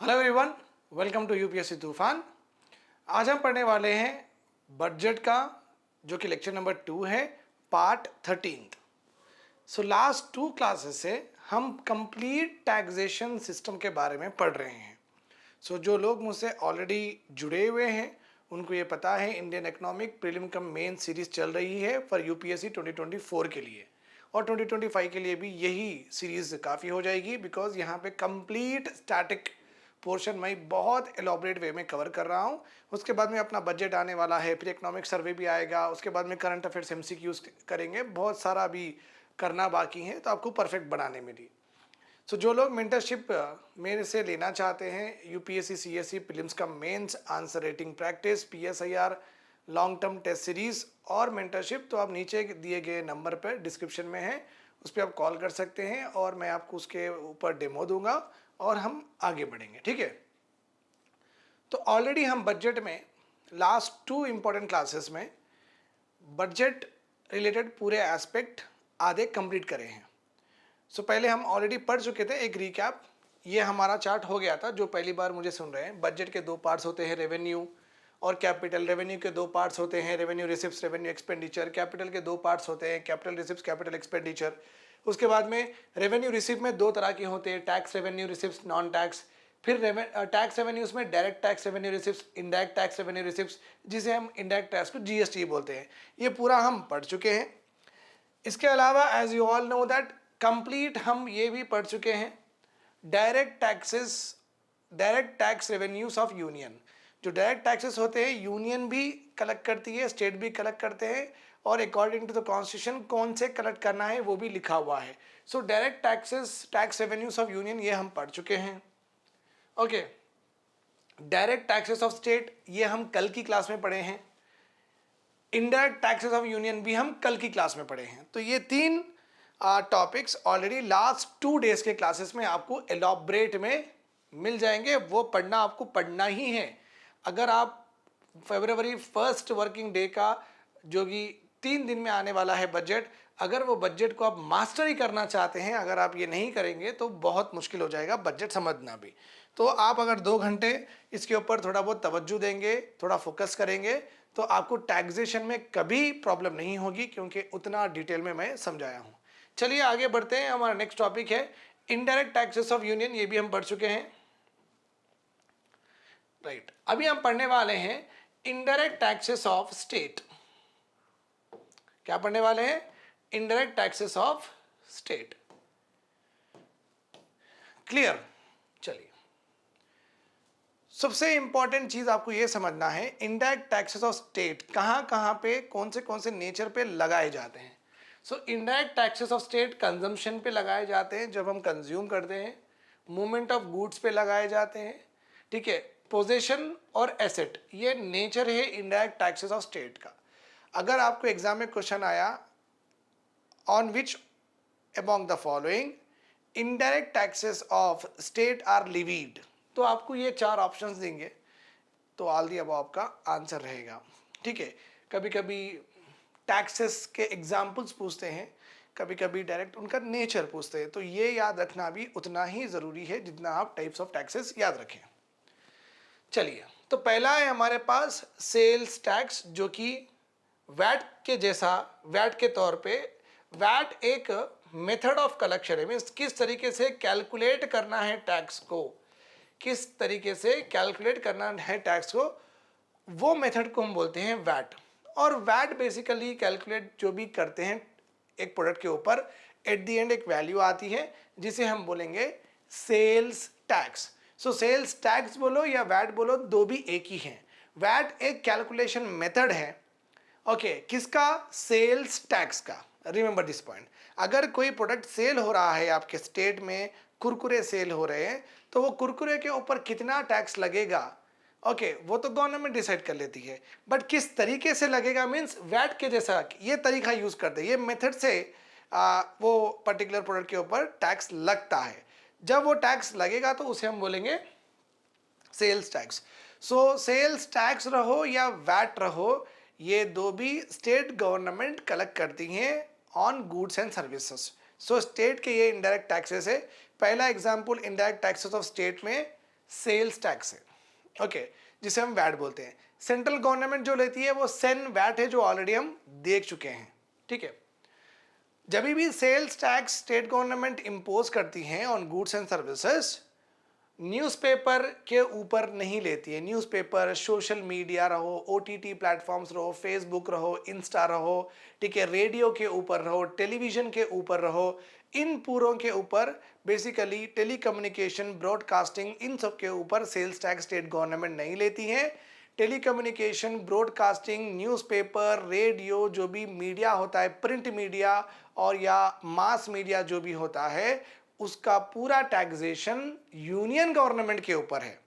Hello everyone, welcome to UPSC Toofan. आज हम पढ़ने वाले हैं बजट का, जो कि लेक्चर नंबर 2 है, पार्ट 13। सो लास्ट 2 क्लासेस से हम कंप्लीट टैक्सेशन सिस्टम के बारे में पढ़ रहे हैं। जो लोग मुझसे ऑलरेडी जुड़े हुए हैं उनको ये पता है इंडियन इकोनॉमिक प्रीलिम कम मेन सीरीज चल रही है फॉर यूपीएससी 2024 के लिए, और 2025 के लिए भी यही सीरीज काफ़ी हो जाएगी, बिकॉज यहाँ पे कंप्लीट स्टैटिक पोर्शन मैं बहुत एलॉबरेट वे में कवर कर रहा हूँ। उसके बाद में अपना बजट आने वाला है, फिर इकोनॉमिक सर्वे भी आएगा, उसके बाद में करंट अफेयर्स एमसीक्यूज करेंगे, बहुत सारा अभी करना बाकी है तो आपको परफेक्ट बनाने में ली। जो लोग मेंटरशिप मेरे से लेना चाहते हैं, यूपीएससी सीएससी प्रीलिम्स का mains answer writing practice, PSIR, long term test series और मेंटरशिप, तो आप नीचे दिए गए नंबर पर डिस्क्रिप्शन में है, उस पर आप कॉल कर सकते हैं और मैं आपको उसके ऊपर डेमो दूंगा और हम आगे बढ़ेंगे। ठीक है, तो ऑलरेडी हम बजट में लास्ट 2 इंपॉर्टेंट क्लासेस में बजट रिलेटेड पूरे एस्पेक्ट आधे कंप्लीट करे हैं। पहले हम ऑलरेडी पढ़ चुके थे, एक रिकैप। ये हमारा चार्ट हो गया था। जो पहली बार मुझे सुन रहे हैं, बजट के 2 पार्ट्स होते हैं, रेवेन्यू और कैपिटल। रेवेन्यू के 2 पार्ट्स होते हैं, revenue receipts, revenue expenditure. Capital के 2 पार्ट्स होते हैं, कैपिटल रिसिप्ट्स, कैपिटल एक्सपेंडिचर। उसके बाद में रेवेन्यू रिसिप्ट में 2 तरह के होते हैं, tax revenue receipts, non tax. फिर टैक्स रेवेन्यूज में direct tax revenue receipts, indirect tax revenue receipts, जिसे हम इनडायरेक्ट टैक्स को जीएसटी बोलते हैं। ये पूरा हम पढ़ चुके हैं। इसके अलावा as you all know that complete हम ये भी पढ़ चुके हैं direct taxes, direct tax revenues of union. जो डायरेक्ट टैक्सेस होते हैं यूनियन भी कलेक्ट करती है, स्टेट भी कलेक्ट करते हैं, और अकॉर्डिंग टू द कॉन्स्टिट्यूशन कौन से कलेक्ट करना है वो भी लिखा हुआ है। Direct taxes, tax revenues of union, ये हम पढ़ चुके हैं। Okay, direct taxes of state ये हम कल की क्लास में पढ़े हैं। इनडायरेक्ट टैक्सेस ऑफ यूनियन भी हम कल की क्लास में पढ़े हैं। तो ये 3 टॉपिक्स ऑलरेडी लास्ट 2 डेज के क्लासेस में आपको एलॉबरेट में मिल जाएंगे। वो पढ़ना आपको पढ़ना ही है। अगर आप फरवरी 1 वर्किंग डे का, जो कि 3 दिन में आने वाला है बजट, अगर वो बजट को आप मास्टरी करना चाहते हैं, अगर आप ये नहीं करेंगे तो बहुत मुश्किल हो जाएगा बजट समझना भी। तो आप अगर 2 घंटे इसके ऊपर थोड़ा बहुत तवज्जो देंगे, थोड़ा फोकस करेंगे, तो आपको टैक्सेशन में कभी प्रॉब्लम नहीं होगी, क्योंकि उतना डिटेल में मैं समझाया हूँ। चलिए आगे बढ़ते हैं। हमारा नेक्स्ट टॉपिक है इनडायरेक्ट टैक्सेस ऑफ यूनियन। ये भी हम पढ़ चुके हैं, राइट। अभी हम पढ़ने वाले हैं इनडायरेक्ट टैक्सेस ऑफ स्टेट। क्या पढ़ने वाले हैं? Indirect taxes of state. Clear? चलिए, सबसे इंपॉर्टेंट चीज आपको यह समझना है, इनडायरेक्ट टैक्सेस ऑफ स्टेट कहां पे, कौन से नेचर पे लगाए जाते हैं। Indirect taxes of state consumption पे लगाए जाते हैं, जब हम कंज्यूम करते हैं। मूवमेंट ऑफ गुड्स पे लगाए जाते हैं, ठीक है। पोजेशन और एसेट, ये नेचर है इनडायरेक्ट टैक्सेस ऑफ स्टेट का। अगर आपको एग्जाम में क्वेश्चन आया on which among the following indirect taxes of state are levied, तो आपको ये 4 ऑप्शंस देंगे, तो ऑल दी अबव आपका आंसर रहेगा। ठीक है, कभी कभी टैक्सेस के एग्जाम्पल्स पूछते हैं, कभी कभी डायरेक्ट उनका नेचर पूछते हैं, तो ये याद रखना भी उतना ही ज़रूरी है जितना आप टाइप्स ऑफ टैक्सेस याद रखें। चलिए, तो पहला है हमारे पास सेल्स टैक्स, जो कि वैट के जैसा, वैट के तौर पे, वैट एक मेथड ऑफ कलेक्शन है। मीन्स किस तरीके से कैलकुलेट करना है टैक्स को, किस तरीके से कैलकुलेट करना है टैक्स को, वो मेथड को हम बोलते हैं वैट। और वैट बेसिकली कैलकुलेट जो भी करते हैं एक प्रोडक्ट के ऊपर, एट द एंड एक वैल्यू आती है जिसे हम बोलेंगे सेल्स टैक्स। सेल्स टैक्स बोलो या वैट बोलो, दो भी एक ही हैं। वैट एक कैलकुलेशन मेथड है, ओके, किसका? सेल्स टैक्स का। Remember this point. अगर कोई प्रोडक्ट सेल हो रहा है आपके स्टेट में, कुरकुरे सेल हो रहे हैं, तो वो कुरकुरे के ऊपर कितना टैक्स लगेगा, ओके, वो तो गवर्नमेंट डिसाइड कर लेती है, बट किस तरीके से लगेगा, मीन्स वैट के जैसा ये तरीका यूज करते हैं, ये मेथड से वो पर्टिकुलर प्रोडक्ट के ऊपर टैक्स लगता है। जब वो टैक्स लगेगा तो उसे हम बोलेंगे सेल्स टैक्स। सेल्स टैक्स रहो या वैट रहो, ये दो भी स्टेट गवर्नमेंट कलेक्ट करती हैं on goods and services. State के ये इनडायरेक्ट टैक्सेस है। पहला example indirect taxes of state में सेल्स टैक्स है, ओके, जिसे हम वैट बोलते हैं। सेंट्रल गवर्नमेंट जो लेती है वो सेन वैट है, जो ऑलरेडी हम देख चुके हैं, ठीक है। जब भी sales tax state government impose करती हैं on goods and services, newspaper के ऊपर नहीं लेती है। न्यूज़पेपर, सोशल मीडिया रहो, ओटीटी प्लेटफॉर्म्स रहो, फेसबुक रहो, इंस्टा रहो, ठीक है, रेडियो के ऊपर रहो, टेलीविज़न के ऊपर रहो, इन पूरों के ऊपर बेसिकली टेलीकम्युनिकेशन, ब्रॉडकास्टिंग, इन सब के ऊपर सेल्स टैक्स स्टेट गवर्नमेंट नहीं लेती है। टेलीकम्युनिकेशन, ब्रॉडकास्टिंग, न्यूज़पेपर, रेडियो, जो भी मीडिया होता है, प्रिंट मीडिया और या मास मीडिया जो भी होता है, उसका पूरा टैक्सेशन यूनियन गवर्नमेंट के ऊपर है।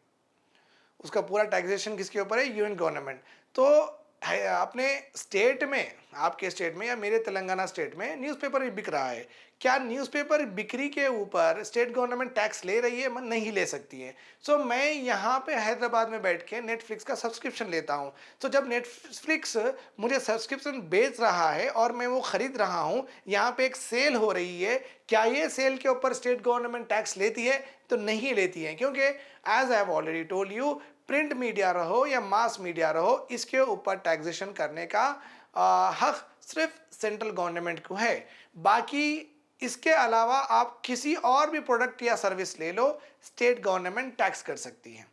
उसका पूरा टैक्सेशन किसके ऊपर है? Union government. तो अपने स्टेट में, आपके स्टेट में या मेरे तेलंगाना स्टेट में न्यूज़पेपर भी बिक रहा है। क्या न्यूज़पेपर बिक्री के ऊपर स्टेट गवर्नमेंट टैक्स ले रही है? नहीं ले सकती है। सो मैं यहाँ पे हैदराबाद में बैठ के नेटफ्लिक्स का सब्सक्रिप्शन लेता हूँ। तो जब नेटफ्लिक्स मुझे सब्सक्रिप्शन बेच रहा है और मैं वो खरीद रहा हूँ, यहाँ पे एक सेल हो रही है, क्या ये सेल के ऊपर स्टेट गवर्नमेंट टैक्स लेती है? तो नहीं लेती है, क्योंकि as I have already told you, print media रहो या मास मीडिया रहो, इसके ऊपर टैक्सेशन करने का हक सिर्फ सेंट्रल गवर्नमेंट को है। बाकी इसके अलावा आप किसी और भी प्रोडक्ट या सर्विस ले लो, स्टेट गवर्नमेंट टैक्स कर सकती है।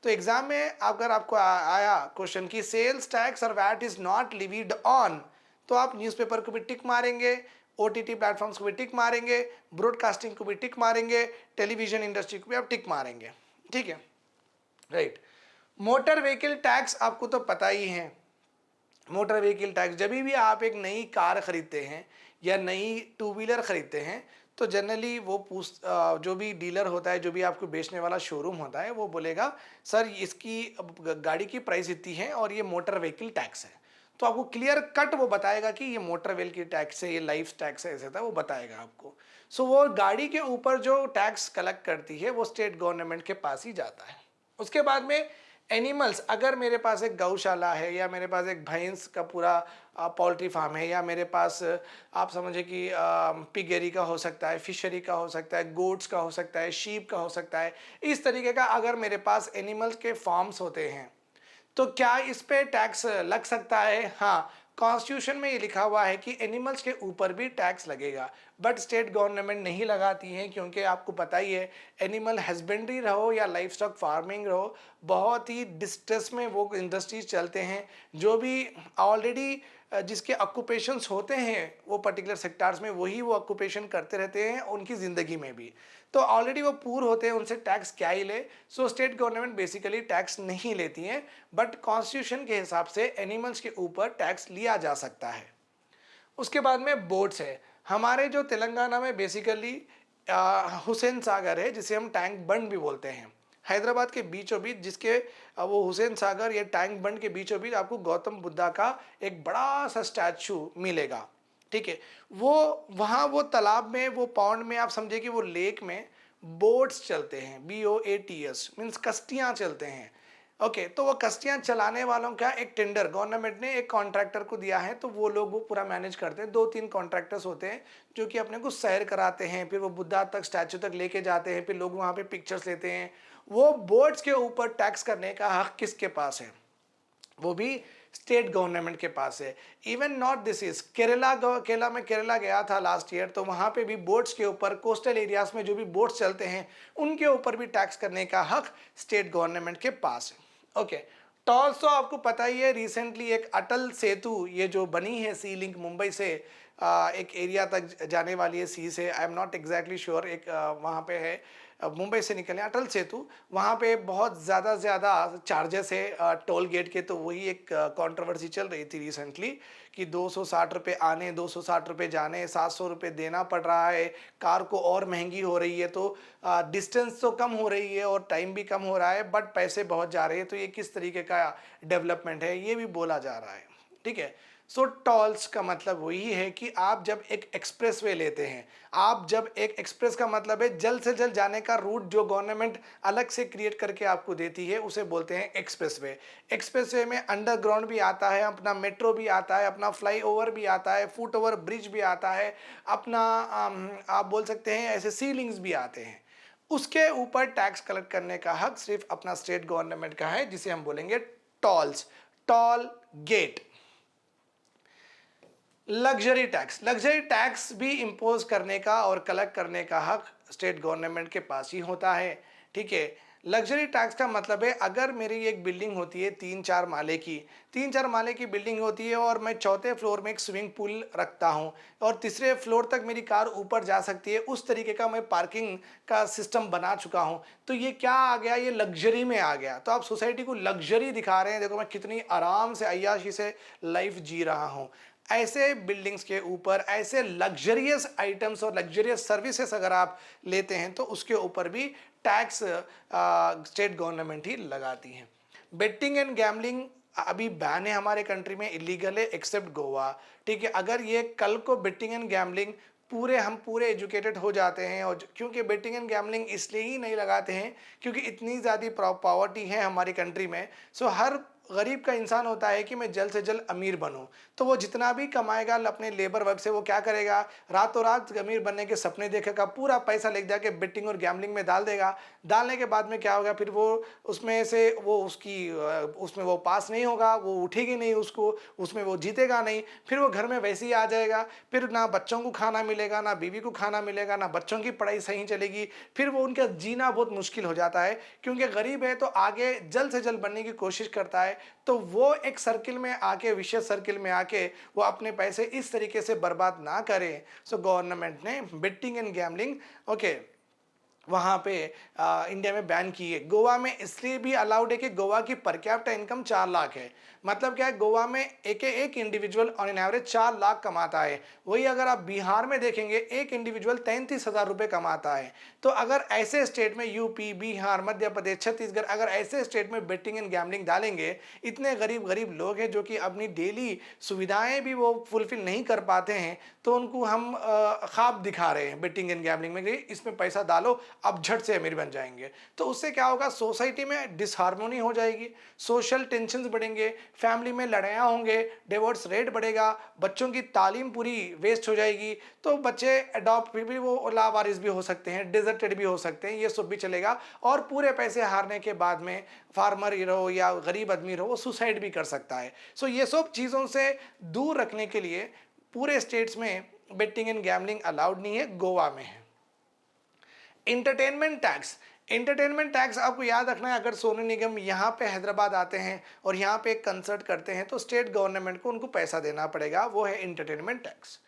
तो एग्जाम में अगर आपको आया क्वेश्चन कि सेल्स टैक्स और वैट इज नॉट लिवीड ऑन, तो आप न्यूज़पेपर को भी टिक मारेंगे, ओटीटी प्लेटफॉर्म्स को भी टिक मारेंगे, ब्रॉडकास्टिंग को भी टिक मारेंगे, टेलीविजन इंडस्ट्री को भी आप टिक मारेंगे, ठीक है, राइट। मोटर व्हीकल टैक्स आपको तो पता ही है। मोटर व्हीकल टैक्स, जब भी आप एक नई कार खरीदते हैं या नई टू व्हीलर खरीदते हैं, तो जनरली वो जो भी डीलर होता है, जो भी आपको बेचने वाला शोरूम होता है, वो बोलेगा सर इसकी गाड़ी की प्राइस इतनी है और ये मोटर व्हीकल टैक्स है। तो आपको क्लियर कट वो बताएगा कि ये मोटर व्हीकल टैक्स है, ये लाइफ टैक्स है, ऐसा था वो बताएगा आपको। सो वो गाड़ी के ऊपर जो टैक्स कलेक्ट करती है वो स्टेट गवर्नमेंट के पास ही जाता है। उसके बाद में एनिमल्स, अगर मेरे पास एक गौशाला है या मेरे पास एक भैंस का पूरा पोल्ट्री फार्म है, या मेरे पास आप समझे कि पिगेरी का हो सकता है, फिशरी का हो सकता है, गोट्स का हो सकता है, शीप का हो सकता है, इस तरीके का अगर मेरे पास एनिमल्स के फार्म्स होते हैं, तो क्या इस पे टैक्स लग सकता है? हाँ, कॉन्स्टिट्यूशन में ये लिखा हुआ है कि एनिमल्स के ऊपर भी टैक्स लगेगा, बट स्टेट गवर्नमेंट नहीं लगाती है, क्योंकि आपको पता ही है, एनिमल हस्बेंड्री रहो या लाइफ स्टॉक फार्मिंग रहो, बहुत ही डिस्ट्रेस में वो इंडस्ट्रीज चलते हैं। जो भी ऑलरेडी जिसके ऑक्यूपेशंस होते हैं वो पर्टिकुलर सेक्टर्स में, वही वो ऑक्यूपेशन करते रहते हैं उनकी ज़िंदगी में भी, तो ऑलरेडी वो पूर होते हैं, उनसे टैक्स क्या ही ले। सो स्टेट गवर्नमेंट बेसिकली टैक्स नहीं लेती है, बट कॉन्स्टिट्यूशन के हिसाब से एनिमल्स के ऊपर टैक्स लिया जा सकता है। उसके बाद में बोट्स है। हमारे जो तेलंगाना में बेसिकली हुसैन सागर है, जिसे हम टैंक बंड भी बोलते हैं, हैदराबाद के बीचों बीच, जिसके वो हुसैन सागर या टैंक बंड के बीचों बीच आपको गौतम बुद्धा का एक बड़ा सा स्टैचू मिलेगा, ठीक है। वो वहाँ वो तालाब में, वो पॉन्ड में, आप समझे कि वो लेक में बोट्स चलते हैं, BOATS मीन्स कश्तियाँ चलते हैं, ओके। तो वो कश्तियाँ चलाने वालों का एक टेंडर गवर्नमेंट ने एक कॉन्ट्रैक्टर को दिया है, तो वो लोग वो पूरा मैनेज करते हैं। 2-3 कॉन्ट्रैक्टर्स होते हैं जो कि अपने को सैर कराते हैं, फिर वो बुद्धा तक, स्टैचू तक लेके जाते हैं, फिर लोग वहाँ पे पिक्चर्स लेते हैं। वो बोट्स के ऊपर टैक्स करने का हक किसके पास है? वो भी स्टेट गवर्नमेंट के पास है। Even not this is Kerala में केरला गया था लास्ट ईयर, तो वहाँ पे भी बोट्स के ऊपर, कोस्टल एरियाज में जो भी बोट्स चलते हैं उनके ऊपर भी टैक्स करने का हक स्टेट गवर्नमेंट के पास है, ओके। टॉल्स तो आपको पता ही है, रिसेंटली एक अटल सेतु ये जो बनी है, सी लिंक मुंबई से एक एरिया तक जाने वाली है, सी से, I am not exactly sure, एक वहाँ पे है, मुंबई से निकले अटल सेतु, वहाँ पे बहुत ज़्यादा चार्जेस है टोल गेट के। तो वही एक कंट्रोवर्सी चल रही थी रिसेंटली कि 260 रुपये आने, 260 रुपये जाने, 700 रुपये देना पड़ रहा है, कार को और महंगी हो रही है। तो डिस्टेंस तो कम हो रही है और टाइम भी कम हो रहा है, बट पैसे बहुत जा रहे हैं। तो ये किस तरीके का डेवलपमेंट है, ये भी बोला जा रहा है, ठीक है। सो टॉल्स का मतलब वही है कि आप जब एक एक्सप्रेसवे लेते हैं, आप जब एक एक्सप्रेस का मतलब है जल्द से जल्द जाने का रूट जो गवर्नमेंट अलग से क्रिएट करके आपको देती है, उसे बोलते हैं एक्सप्रेसवे। एक्सप्रेसवे में अंडरग्राउंड भी आता है, अपना मेट्रो भी आता है, अपना फ्लाईओवर भी आता है, फुट ओवर ब्रिज भी आता है, अपना आप बोल सकते हैं ऐसे सीलिंग्स भी आते हैं। उसके ऊपर टैक्स कलेक्ट करने का हक सिर्फ अपना स्टेट गवर्नमेंट का है, जिसे हम बोलेंगे tolls, toll gate. Luxury tax भी इंपोज करने का और कलेक्ट करने का हक स्टेट गवर्नमेंट के पास ही होता है। ठीक है, लग्जरी टैक्स का मतलब है, अगर मेरी एक बिल्डिंग होती है 3-4 माले की बिल्डिंग होती है और मैं चौथे फ्लोर में एक स्विमिंग पूल रखता हूं और तीसरे फ्लोर तक मेरी कार ऊपर जा सकती है, उस तरीके का मैं पार्किंग का सिस्टम बना चुका हूं, तो ये क्या आ गया, ये लग्जरी में आ गया। तो आप सोसाइटी को लग्जरी दिखा रहे हैं, देखो मैं कितनी आराम से अय्याशी से लाइफ जी रहा हूं। ऐसे बिल्डिंग्स के ऊपर ऐसे लग्जरियस आइटम्स और लग्जरियस सर्विसेज अगर आप लेते हैं तो उसके ऊपर भी टैक्स स्टेट गवर्नमेंट ही लगाती है। बेटिंग एंड गैम्बलिंग अभी बैन है हमारे कंट्री में, इलीगल है एक्सेप्ट गोवा। ठीक है, अगर ये कल को बेटिंग एंड गैम्बलिंग हम पूरे एजुकेटेड हो जाते हैं, और क्योंकि बेटिंग एंड गैम्बलिंग इसलिए ही नहीं लगाते हैं क्योंकि इतनी ज़्यादा पॉवर्टी है हमारी कंट्री में। सो हर गरीब का इंसान होता है कि मैं जल्द से जल्द अमीर बनूं, तो वो जितना भी कमाएगा अपने लेबर वर्क से, वो क्या करेगा, रातों रात अमीर बनने के सपने देखेगा, पूरा पैसा लेके जाके बेटिंग और गैम्बलिंग में डाल देगा। डालने के बाद में क्या होगा, फिर वो उसमें से वो उसमें वो पास नहीं होगा, वो उठेगी नहीं, उसमें वो जीतेगा नहीं, फिर वो घर में वैसे ही आ जाएगा, फिर ना बच्चों को खाना मिलेगा, ना बीवी को खाना मिलेगा, ना बच्चों की पढ़ाई सही चलेगी, फिर वो उनका जीना बहुत मुश्किल हो जाता है। क्योंकि गरीब है तो आगे जल्द से जल्द बनने की कोशिश करता है, तो वो एक सर्किल में आके, विशेष सर्किल में आके वो अपने पैसे इस तरीके से बर्बाद ना करें। सो गवर्नमेंट ने बेटिंग एंड गैम्बलिंग वहाँ पे इंडिया में बैन की है। गोवा में इसलिए भी अलाउड है कि गोवा की पर कैपिटा इनकम 4 लाख है। मतलब क्या है, गोवा में एक individual on an average 4 lakh कमाता है। वही अगर आप बिहार में देखेंगे, एक इंडिविजुअल 33,000 रुपये कमाता है। तो अगर ऐसे स्टेट में यूपी, बिहार, मध्य प्रदेश, छत्तीसगढ़, अगर ऐसे स्टेट में बेटिंग एंड गैम्बलिंग डालेंगे, इतने गरीब लोग हैं जो कि अपनी डेली सुविधाएं भी वो फुलफिल नहीं कर पाते हैं, तो उनको हम ख्वाब दिखा रहे हैं बेटिंग एंड गैम्बलिंग में कि इसमें पैसा डालो, अब झट से अमीर बन जाएंगे। तो उससे क्या होगा, सोसाइटी में डिसहार्मोनी हो जाएगी, सोशल टेंशन बढ़ेंगे, फैमिली में लड़ाइयाँ होंगे, डिवोर्स रेट बढ़ेगा, बच्चों की तालीम पूरी वेस्ट हो जाएगी, तो बच्चे अडॉप्ट भी वो लावारिस भी हो सकते हैं, डिजर्टेड भी हो सकते हैं, ये सब भी चलेगा। और पूरे पैसे हारने के बाद में फार्मर रहो या गरीब आदमी रहो, वो सुसाइड भी कर सकता है। सो ये सब चीज़ों से दूर रखने के लिए पूरे स्टेट्स में बेटिंग एंड गैम्बलिंग अलाउड नहीं है, गोवा में है। इंटरटेनमेंट टैक्स आपको याद रखना है, अगर सोनू निगम यहाँ पे हैदराबाद आते हैं और यहाँ पे एक कंसर्ट करते हैं तो स्टेट गवर्नमेंट को उनको पैसा देना पड़ेगा, वो है इंटरटेनमेंट टैक्स।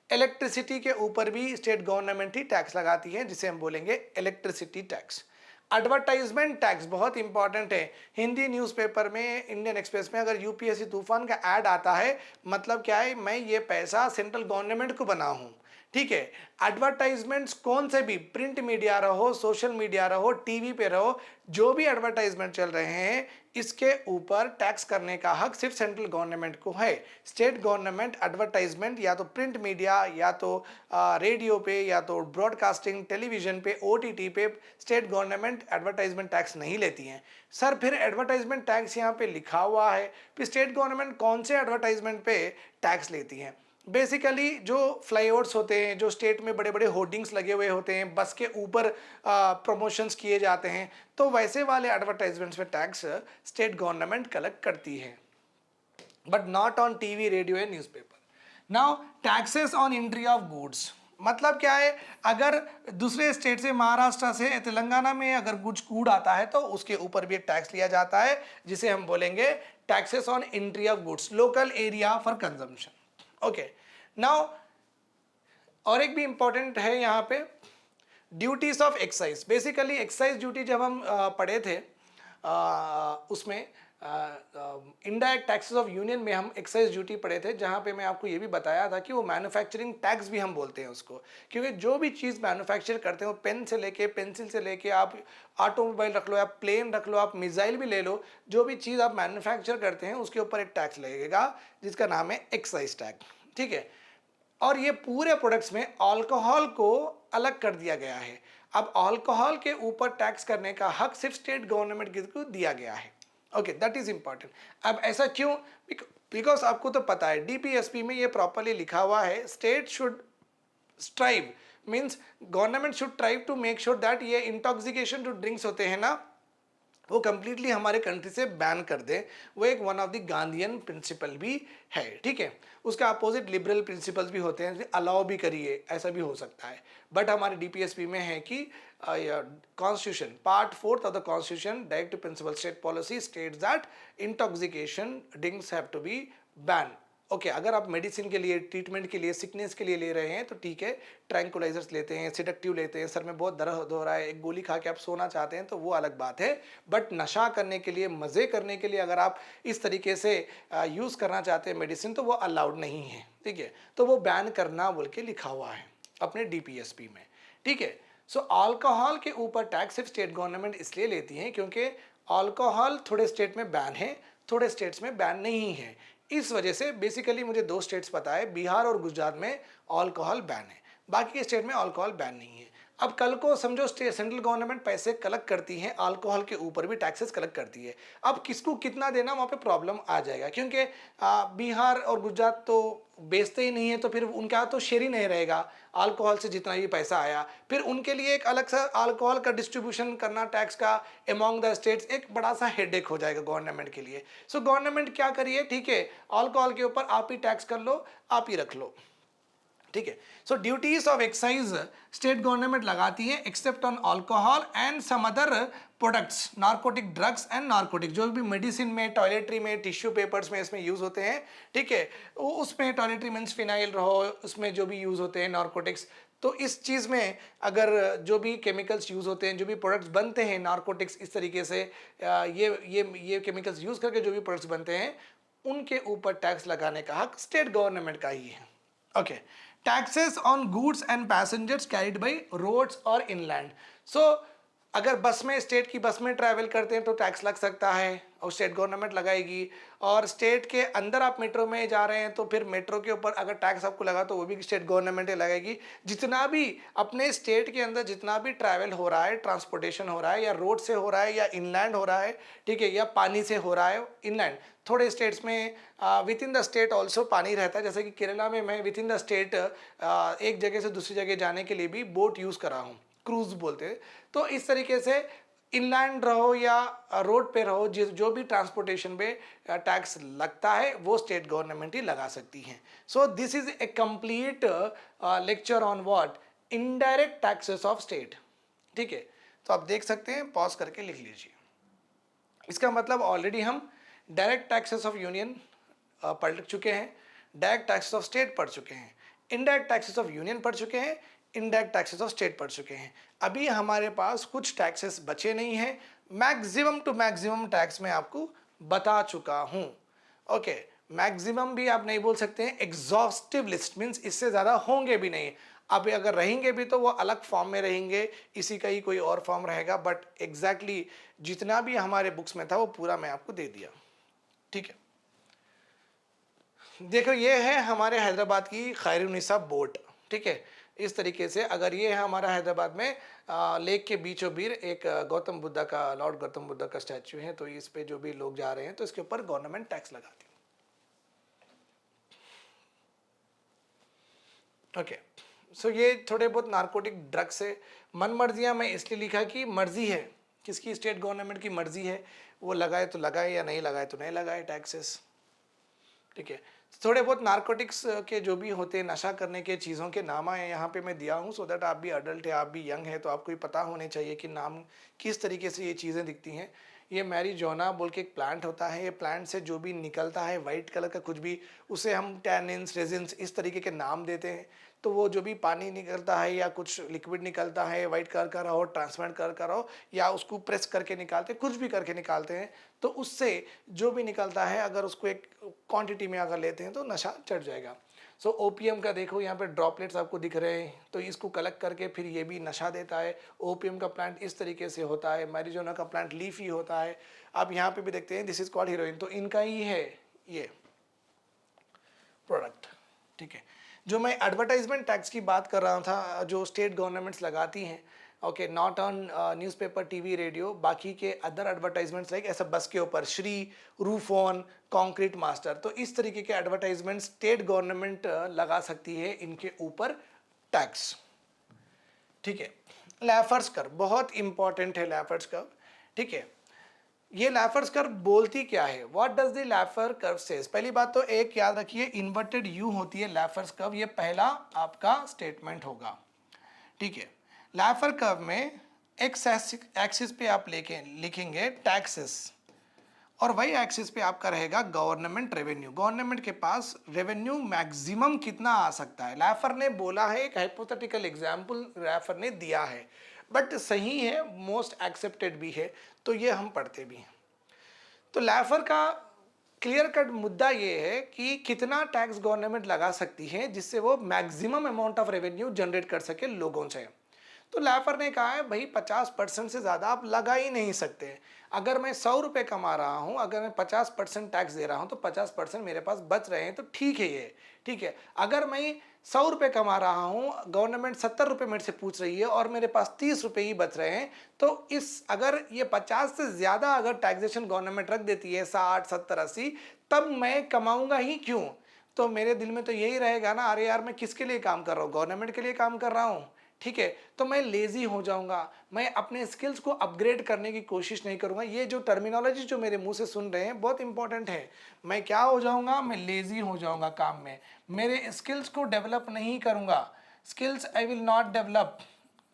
इलेक्ट्रिसिटी के ऊपर भी स्टेट गवर्नमेंट ही टैक्स लगाती है, जिसे हम बोलेंगे इलेक्ट्रिसिटी टैक्स। एडवर्टाइजमेंट टैक्स बहुत इंपॉर्टेंट है। हिंदी न्यूज़पेपर में, इंडियन एक्सप्रेस में अगर यूपीएससी तूफान का ऐड आता है, मतलब क्या है, मैं ये पैसा सेंट्रल गवर्नमेंट को बना हूँ। ठीक है, एडवर्टाइजमेंट्स कौन से भी, प्रिंट मीडिया रहो, सोशल मीडिया रहो, टीवी पे रहो, जो भी एडवर्टाइजमेंट चल रहे हैं, इसके ऊपर टैक्स करने का हक सिर्फ सेंट्रल गवर्नमेंट को है। स्टेट गवर्नमेंट एडवर्टाइजमेंट या तो प्रिंट मीडिया या तो रेडियो पे या तो ब्रॉडकास्टिंग टेलीविजन पे, ओटीटी पे स्टेट गवर्नमेंट एडवर्टाइजमेंट टैक्स नहीं लेती हैं। सर फिर एडवर्टाइजमेंट टैक्स यहाँ पे लिखा हुआ है, फिर स्टेट गवर्नमेंट कौन से एडवर्टाइजमेंट पे टैक्स लेती हैं? बेसिकली जो फ्लाईओवर्स होते हैं, जो स्टेट में बड़े बड़े होर्डिंग्स लगे हुए होते हैं, बस के ऊपर प्रमोशंस किए जाते हैं, तो वैसे वाले एडवर्टाइजमेंट्स पे टैक्स स्टेट गवर्नमेंट कलेक्ट करती है, but not on TV, radio and newspaper. Now taxes on entry of goods, मतलब क्या है, अगर दूसरे स्टेट से, महाराष्ट्र से, तेलंगाना में अगर गुड आता है तो उसके ऊपर भी एक टैक्स लिया जाता है, जिसे हम बोलेंगे taxes on entry of goods, local area for consumption. Okay, now और एक भी इंपॉर्टेंट है यहाँ पे, duties of excise. Basically excise duty जब हम पढ़े थे, उसमें इनडायरेक्ट टैक्सेस ऑफ यूनियन में हम एक्साइज ड्यूटी पढ़े थे, जहाँ पे मैं आपको ये भी बताया था कि वो मैन्युफैक्चरिंग टैक्स भी हम बोलते हैं उसको, क्योंकि जो भी चीज़ मैन्युफैक्चर करते हो, पेन से लेके, पेंसिल से लेके, आप ऑटोमोबाइल रख लो, आप प्लेन रख लो, आप मिसाइल भी ले लो, जो भी चीज़ आप मैन्युफैक्चर करते हैं उसके ऊपर एक टैक्स लगेगा जिसका नाम है एक्साइज टैक्स। ठीक है, और ये पूरे प्रोडक्ट्स में अल्कोहल को अलग कर दिया गया है। अब अल्कोहल के ऊपर टैक्स करने का हक सिर्फ स्टेट गवर्नमेंट को दिया गया है। Okay, that is important. अब ऐसा क्यों? बिकॉज आपको तो पता है डीपीएसपी में ये प्रॉपरली लिखा हुआ है, state should strive means government should try to make sure that ये इंटॉक्सिकेशन जो ड्रिंक्स होते हैं ना वो कंप्लीटली हमारे कंट्री से बैन कर दे। वो एक one of the Gandhian principle भी है, ठीक है। उसका अपोजिट लिबरल प्रिंसिपल्स भी होते हैं, अलाउ भी करिए, ऐसा भी हो सकता है। बट हमारे डीपीएसपी में है कि constitution part 4 of the constitution directive principle state policy states that intoxication drinks have to be ban. Okay अगर आप मेडिसिन के लिए, ट्रीटमेंट के लिए, सिकनेस के लिए ले रहे हैं तो ठीक है, ट्रैंकुलाइजर्स लेते हैं, सिडेक्टिव लेते हैं, सर में बहुत दर्द हो रहा है, एक गोली खा के आप सोना चाहते हैं तो वो अलग बात है। बट नशा करने के लिए, मज़े करने के लिए अगर आप इस तरीके से यूज़ करना चाहते हैं मेडिसिन तो वो अलाउड नहीं है, ठीक है। तो वो बैन करना बोल के लिखा हुआ है अपने डीपीएसपी में, ठीक है। सो अल्कोहल के ऊपर टैक्स सिर्फ स्टेट गवर्नमेंट इसलिए लेती है क्योंकि अल्कोहल थोड़े स्टेट में बैन है, थोड़े स्टेट्स में बैन नहीं है। इस वजह से बेसिकली मुझे 2 स्टेट्स पता है, बिहार और गुजरात में अल्कोहल बैन है, बाकी के स्टेट में अल्कोहल बैन नहीं है। अब कल को समझो सेंट्रल गवर्नमेंट पैसे कलेक्ट करती है, अल्कोहल के ऊपर भी टैक्सेस कलेक्ट करती है, अब किसको कितना देना वहाँ पे प्रॉब्लम आ जाएगा, क्योंकि बिहार और गुजरात तो बेचते ही नहीं है, तो फिर उनका तो शेयर ही नहीं रहेगा अल्कोहल से जितना भी पैसा आया। फिर उनके लिए एक अलग सा अल्कोहल का डिस्ट्रीब्यूशन करना टैक्स का अमॉन्ग द स्टेट्स एक बड़ा सा हेडेक हो जाएगा गवर्नमेंट के लिए। सो गवर्नमेंट क्या करिए, ठीक है, अल्कोहल के ऊपर आप ही टैक्स कर लो, आप ही रख लो, ठीक है। So duties of excise state government लगाती है except on alcohol and some other products, narcotic drugs and narcotic, जो भी मेडिसिन में, टॉयलेटरी में, टिश्यू पेपर्स में इसमें यूज होते हैं, ठीक है। उसमें टॉयलेटरी मीन्स फिनाइल रहो, उसमें जो भी यूज होते हैं नार्कोटिक्स, तो इस चीज़ में अगर जो भी केमिकल्स यूज़ होते हैं, जो भी प्रोडक्ट्स बनते हैं नार्कोटिक्स, इस तरीके से ये केमिकल्स यूज़ करके जो भी प्रोडक्ट्स बनते हैं उनके ऊपर टैक्स लगाने का हक स्टेट गवर्नमेंट का ही है। Okay, taxes on goods and passengers carried by roads और इनलैंड। सो अगर बस में, स्टेट की बस में ट्रैवल करते हैं तो टैक्स लग सकता है और स्टेट गवर्नमेंट लगाएगी, और स्टेट के अंदर आप मेट्रो में जा रहे हैं तो फिर मेट्रो के ऊपर अगर टैक्स आपको लगा तो वो भी स्टेट गवर्नमेंट लगाएगी। जितना भी अपने स्टेट के अंदर जितना भी ट्रैवल हो रहा है, ट्रांसपोर्टेशन हो रहा है, या रोड से हो रहा है या इनलैंड हो रहा है, ठीक है, या पानी से हो रहा है इनलैंड, थोड़े स्टेट्स में with in the state also पानी रहता है, जैसे कि केरला में मैं विद इन द स्टेट एक जगह से दूसरी जगह जाने के लिए भी बोट यूज़ कर रहा हूँ, क्रूज बोलते हैं। तो इस तरीके से इनलैंड रहो या रोड पे रहो, जो भी ट्रांसपोर्टेशन पे टैक्स लगता है वो स्टेट गवर्नमेंट ही लगा सकती हैं। So this is a complete lecture on what, indirect taxes of state, ठीक है। तो आप देख सकते हैं, पॉज करके लिख लीजिए। इसका मतलब ऑलरेडी हम डायरेक्ट टैक्सेस ऑफ यूनियन पढ़ चुके हैं, डायरेक्ट टैक्सेस ऑफ स्टेट पढ़ चुके हैं, इनडायरेक्ट टैक्सेस ऑफ यूनियन पढ़ चुके हैं, इनडायरेक्ट टैक्सेस ऑफ स्टेट पढ़ चुके हैं। अभी हमारे पास कुछ टैक्सेस बचे नहीं हैं, मैक्सिमम टू मैक्सिमम टैक्स मैं आपको बता चुका हूं। ओके, मैक्सिमम भी आप नहीं बोल सकते हैं, एग्जॉस्टिव लिस्ट मीन्स इससे ज़्यादा होंगे भी नहीं। अब अगर रहेंगे भी तो वो अलग फॉर्म में रहेंगे, इसी का ही कोई और फॉर्म रहेगा, बट एग्जैक्टली जितना भी हमारे बुक्स में था वो पूरा मैं आपको दे दिया, ठीक है। देखो ये है हमारे हैदराबाद की खैरुन्निसा बोट, ठीक है। इस तरीके से अगर ये है हमारा हैदराबाद में लेक के बीचों बीच एक गौतम बुद्धा का, लॉर्ड गौतम बुद्धा का स्टैचू है, तो इस पे जो भी लोग जा रहे हैं तो इसके ऊपर गवर्नमेंट टैक्स लगाती है। ओके, सो ये थोड़े बहुत नार्कोटिक ड्रग्स है, मन मर्जियाँ मैं इसलिए लिखा कि मर्जी है किसकी, स्टेट गवर्नमेंट की मर्जी है, वो लगाए तो लगाए या नहीं लगाए तो नहीं लगाए टैक्सेस, ठीक है। थोड़े बहुत नार्कोटिक्स के जो भी होते हैं, नशा करने के चीज़ों के नाम आए यहाँ पे मैं दिया हूँ, सो दैट आप भी अडल्ट है, आप भी यंग है, तो आपको भी पता होने चाहिए कि नाम किस तरीके से ये चीज़ें दिखती हैं। ये मैरिजुआना बोल के एक प्लांट होता है, ये प्लांट से जो भी निकलता है वाइट कलर का कुछ भी, उसे हम टैनिन्स, रेजिन्स इस तरीके के नाम देते हैं। तो वो जो भी पानी निकलता है या कुछ लिक्विड निकलता है, वाइट कलर का रहो, ट्रांसपेरेंट कलर का रहो, या उसको प्रेस करके निकालते हैं, कुछ भी करके निकालते हैं, तो उससे जो भी निकलता है अगर उसको एक क्वांटिटी में अगर लेते हैं तो नशा चढ़ जाएगा। सो ओपीएम का देखो यहाँ पे ड्रॉपलेट्स आपको दिख रहे हैं, तो इसको कलेक्ट करके फिर ये भी नशा देता है। ओपीएम का प्लांट इस तरीके से होता है, मैरिजुआना का प्लांट लीफी होता है। आप यहाँ पे भी देखते हैं दिस इज कॉल्ड हीरोइन, तो इनका ही है ये प्रोडक्ट, ठीक है। जो मैं एडवर्टाइजमेंट टैक्स की बात कर रहा था जो स्टेट गवर्नमेंट्स लगाती हैं, okay, not on newspaper, TV, radio, बाकी के अदर एडवर्टाइजमेंट्स लाइक ऐसा बस के ऊपर श्री, रूफोन, कंक्रीट मास्टर, तो इस तरीके के एडवर्टाइजमेंट स्टेट गवर्नमेंट लगा सकती है इनके ऊपर टैक्स, ठीक है। लैफर्स कर्व बहुत इंपॉर्टेंट है, लैफर्स कर्व, ठीक है। ये लैफर्स कर्व बोलती क्या है, what does the Laffer curve says. पहली बात तो एक याद रखिए, इन्वर्टेड यू होती है लैफर्स कर्व, ये पहला आपका स्टेटमेंट होगा, ठीक है। लैफर कर्व में एक्स एक्सिस पे आप लेके लिखेंगे टैक्सेस, और वही एक्सिस पे आपका रहेगा गवर्नमेंट रेवेन्यू। गवर्नमेंट के पास रेवेन्यू मैक्सिमम कितना आ सकता है, लैफर ने बोला है, एक हाइपोथेटिकल एग्जांपल लैफर ने दिया है, बट सही है, मोस्ट एक्सेप्टेड भी है, तो ये हम पढ़ते भी हैं। तो लैफर का क्लियर कट मुद्दा ये है कि कितना टैक्स गवर्नमेंट लगा सकती है जिससे वो maximum amount of revenue generate कर सके लोगों से। तो लैफर ने कहा है भाई 50% से ज़्यादा आप लगा ही नहीं सकते। अगर मैं 100 रुपये कमा रहा हूँ, अगर मैं 50% टैक्स दे रहा हूँ तो 50% मेरे पास बच रहे हैं, तो ठीक है ये, ठीक है। अगर मैं 100 रुपये कमा रहा हूँ, गवर्नमेंट 70 रुपये मेरे से पूछ रही है और मेरे पास 30 रुपये ही बच रहे हैं, तो इस अगर ये 50 से ज़्यादा अगर टैक्सेशन गवर्नमेंट रख देती है 60, 70, 80, तब मैं कमाऊँगा ही क्यों। तो मेरे दिल में तो यही रहेगा ना, अरे यार मैं किसके लिए काम कर रहा हूँ, गवर्नमेंट के लिए काम कर रहा हूँ, ठीक है। तो मैं लेजी हो जाऊंगा, मैं अपने स्किल्स को अपग्रेड करने की कोशिश नहीं करूंगा। ये जो टर्मिनोलॉजी जो मेरे मुंह से सुन रहे हैं बहुत इंपॉर्टेंट है। मैं क्या हो जाऊंगा, मैं लेजी हो जाऊंगा काम में, मेरे स्किल्स को डेवलप नहीं करूंगा, skills I will not develop,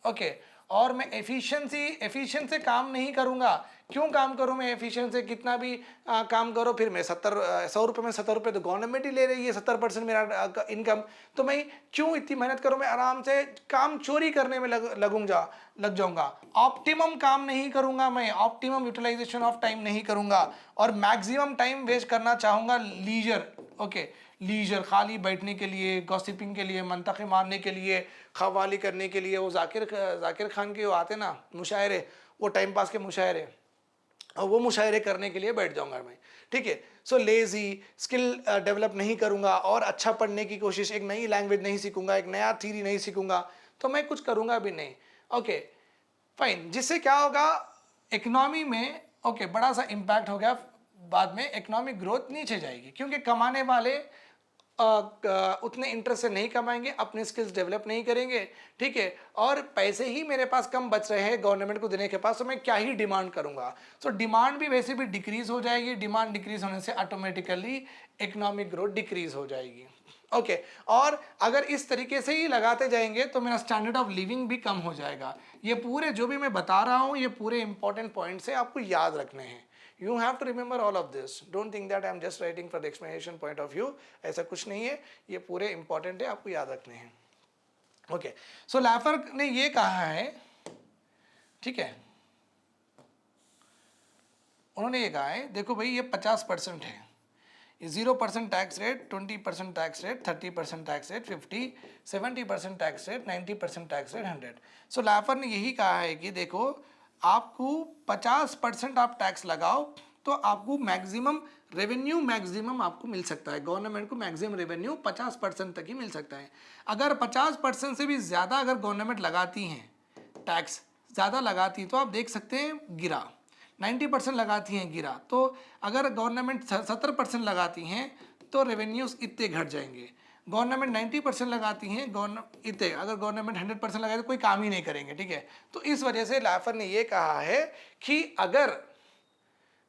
okay. और मैं एफिशिएंट से काम नहीं करूंगा। क्यों काम करूं मैं एफिशिएंट से, कितना भी काम करो, फिर मैं 100 रुपये में 70 रुपये तो गवर्नमेंट ही ले रही है, 70% मेरा इनकम, तो मैं क्यों इतनी मेहनत करूं, मैं आराम से काम चोरी करने में लग जाऊंगा। ऑप्टिमम काम नहीं करूंगा, मैं ऑप्टिमम यूटिलाइजेशन ऑफ टाइम नहीं करूंगा, और मैक्सिमम टाइम वेस्ट करना चाहूंगा लीजर, ओके। लीजर खाली बैठने के लिए, गॉसिपिंग के लिए, मंतखे मारने के लिए, खवाली करने के लिए, वो जाकिर खान के वो आते ना मुशायरे, वो टाइम पास के मुशायरे, और वो मुशायरे करने के लिए बैठ जाऊंगा मैं, ठीक है। सो लेजी, स्किल डेवलप नहीं करूंगा, और अच्छा पढ़ने की कोशिश, एक नई लैंग्वेज नहीं सीखूंगा, एक नया थ्योरी नहीं सीखूंगा, तो मैं कुछ करूंगा भी नहीं, ओके फाइन। जिससे क्या होगा, इकोनॉमी में ओके बड़ा सा इम्पैक्ट हो गया, बाद में इकोनॉमिक ग्रोथ नीचे जाएगी, क्योंकि कमाने वाले उतने इंटरेस्ट से नहीं कमाएंगे, अपने स्किल्स डेवलप नहीं करेंगे, ठीक है। और पैसे ही मेरे पास कम बच रहे हैं गवर्नमेंट को देने के पास, तो मैं क्या ही डिमांड करूंगा। सो डिमांड भी वैसे भी डिक्रीज हो जाएगी, डिमांड डिक्रीज होने से ऑटोमेटिकली इकोनॉमिक ग्रोथ डिक्रीज हो जाएगी, ओके। और अगर इस तरीके से ही लगाते जाएंगे तो मेरा स्टैंडर्ड ऑफ लिविंग भी कम हो जाएगा। ये पूरे जो भी मैं बता रहा हूँ, ये पूरे इंपॉर्टेंट पॉइंट्स है, आपको याद रखने हैं। You have to remember all of this. Don't think that I am just writing for the explanation point of view. ऐसा कुछ नहीं है, ये पूरे इंपॉर्टेंट है, आपको याद रखने हैं, ओके। सो लैफर ने ये कहा है, ठीक है, उन्होंने ये कहा है, देखो भाई ये 50% है, ये 0% tax rate, 20% tax rate, 30% tax rate, 50, 70% tax rate, 90% tax rate, 100। सो लैफर ने यही कहा है कि देखो आपको 50% आप टैक्स लगाओ तो आपको मैक्सिमम रेवेन्यू मैक्सिमम आपको मिल सकता है, गवर्नमेंट को मैक्सिमम रेवेन्यू 50% तक ही मिल सकता है। अगर 50% से भी ज़्यादा अगर गवर्नमेंट लगाती हैं, टैक्स ज़्यादा लगाती तो आप देख सकते हैं गिरा, 90% लगाती हैं गिरा। तो अगर गवर्नमेंट 70% लगाती हैं तो रेवेन्यूज इतने घट जाएंगे, गवर्नमेंट 90% लगाती हैं इतने, अगर गवर्नमेंट 100% लगाए तो कोई काम ही नहीं करेंगे, ठीक है। तो इस वजह से लैफर ने ये कहा है कि अगर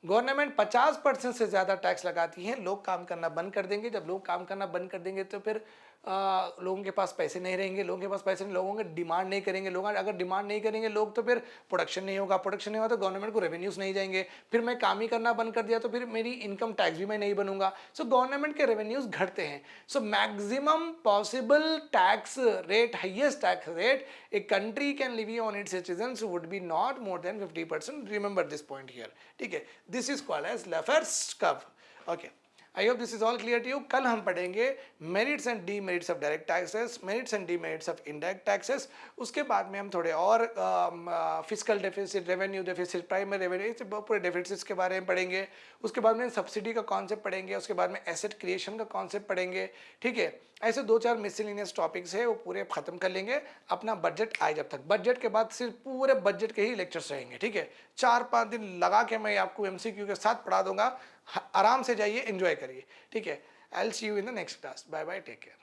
गवर्नमेंट 50% से ज़्यादा टैक्स लगाती है, लोग काम करना बंद कर देंगे। जब लोग काम करना बंद कर देंगे तो फिर लोगों के पास पैसे नहीं रहेंगे, लोगों के पास पैसे नहीं, लोगों के डिमांड नहीं करेंगे, लोग अगर डिमांड नहीं करेंगे लोग तो फिर प्रोडक्शन नहीं होगा, प्रोडक्शन नहीं होगा तो गवर्नमेंट को रेवेन्यूज नहीं जाएंगे, फिर मैं काम ही करना बंद कर दिया तो फिर मेरी इनकम टैक्स भी मैं नहीं बनूंगा। सो गवर्नमेंट के रेवेन्यूज घटते हैं। So maximum possible tax rate, highest tax rate a country can levy on its citizens would be not more than 50%। Remember this point here, ठीक है। This is called as Laffer's curve, okay. I hope this is all clear to you. कल हम पढ़ेंगे merits and demerits of direct taxes, merits and demerits of indirect taxes. उसके बाद में हम थोड़े और fiscal deficit, revenue deficit, primary revenue, पूरे डेफिसिट्स के बारे में पढ़ेंगे। उसके बाद में सब्सिडी का कॉन्सेप्ट पढ़ेंगे, उसके बाद में एसेट क्रिएशन का कॉन्सेप्ट पढ़ेंगे, ठीक है। ऐसे 2-4 मिसलिनियस टॉपिक्स है, वो पूरे खत्म कर लेंगे। अपना बजट आए जब तक, बजट के बाद सिर्फ पूरे बजट के ही लेक्चर्स रहेंगे, ठीक है। 4-5 दिन लगा के मैं आपको MCQ के साथ पढ़ा दूंगा, आराम से जाइए, एंजॉय करिए, ठीक है। I will see you in the next class. Bye bye, take care.